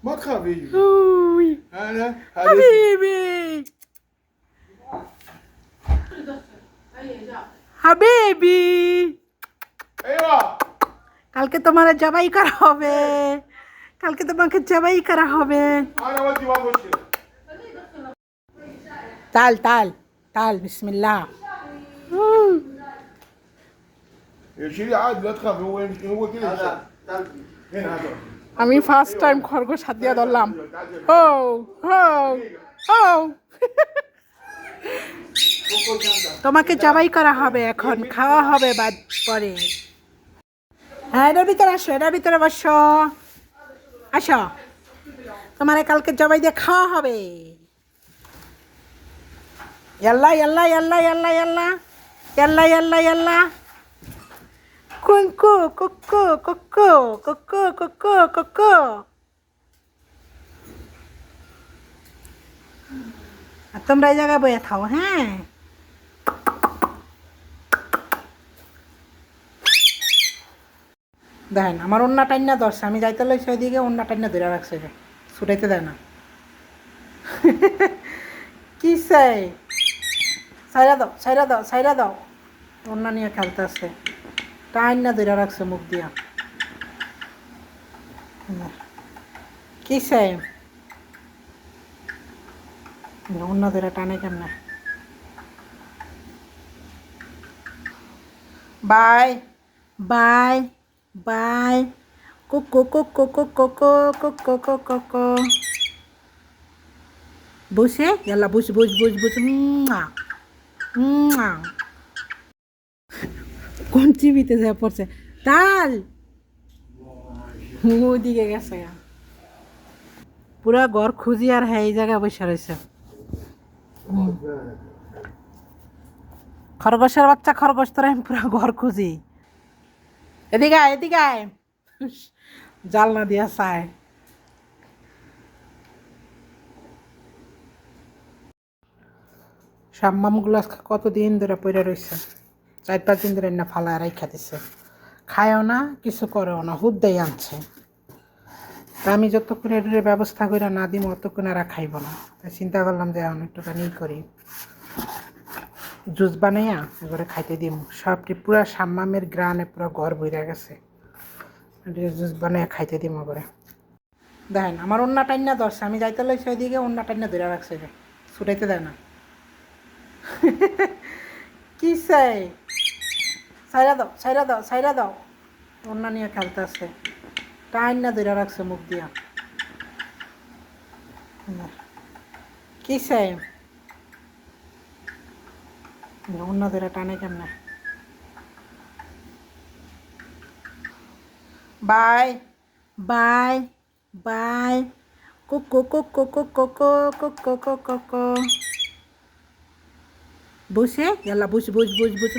ما تخافي. أوي انا هذا حبيبي হাবিবি ايوه. কালকে তোমার জবাই করা হবে কালকে তোমাকে জবাই করা হবে انا ودي ما مشكله. তাল তাল তাল বিসমিল্লাহ شيلي عادي لا تخافي. هو كذا هنا هذا. আমি ফার্স্ট টাইম খরগোশ হাত দিয়ে ধরলাম ও ও ও তোমাকে জবাই করা হবে এখন খাওয়া হবে বাদ পরে হ্যাঁ এটার ভিতরে আসো এটার ভিতরে বসো আসো তোমার কালকে জবাই দিয়ে খাওয়া হবে ইয়াল্লা ইয়াল্লা ইয়াল্লা ইয়াল্লা ইয়াল্লা ইয়াল্লা ইয়াল্লা ইয়াল্লা কুঙ্কু কুকু কুকু কুকু কুকু কুকু আর তোমরা এই জায়গায় বয়ে থাও হ্যাঁ দেখেন আমার অন্য টাইনা দর্শে আমি যাইতে লইছি ওইদিকে অন্য টাইনা ধরে রাখছে ছুটাইতে দেয় না কি চাই সাইরা দাও সাইরা দাও সাইরা দাও অন্য নিয়ে খেলতে আসছে টাইনা ধরে রাখছে মুখ দিয়া কি চাই অন্য ধরে টানে কেমনে বাই বাই বাই কুকু কুকু কুকু কুকু কুকু বসে ইয়াল্লা বুঝ বুঝ বুঝ বুঝ কোন টিভিতে যা পড়ছে তাল ওদিকে গেছে পুরা ঘর খুঁজি আর হ্যাঁ এই জায়গায় বসে রয়েছে খরগোশের বাচ্চা খরগোশ তোরা আমি পুরা ঘর খুঁজি এদিকে আয় এদিকে আয় জালনা দিয়া চায় সাম্মামগুলো কতদিন ধরে পড়ে রয়েছে 4-5 দিন ধরে না ফালা রাইখা দিছে খায়ও না কিছু করেও না হুদ্দাই আনছে তা আমি যতক্ষণ এর ব্যবস্থা করে না দিই অতক্ষণ এরা খাইব না তাই চিন্তা করলাম যে এখন একটুখানি করি জুস বানাইয়া এবারে খাইতে দিম সবটি পুরা সাম্মামের গ্রানে পুরো ঘর বইরা গেছে জুস বানাইয়া খাইতে দিম করে দেখেন আমার অন্য টাইনা দর্শে আমি যাইতে লইছি ওইদিকে অন্য টাইনা ধরে রাখছে ছুটাইতে দেয় না কি চাই সাইরা দাও সাইরা দাও সাইরা দাও অন্য নিয়ে খেলতে আসছে টাইনা ধরে রাখছে মুখ দিয়া কি চাই অন্য ধরে টানে কেমনে বাই বাই বাই কুকু কুকু কুকু কুকু কুকু বসে ইয়াল্লা বুঝ বুঝ বুঝ বুঝ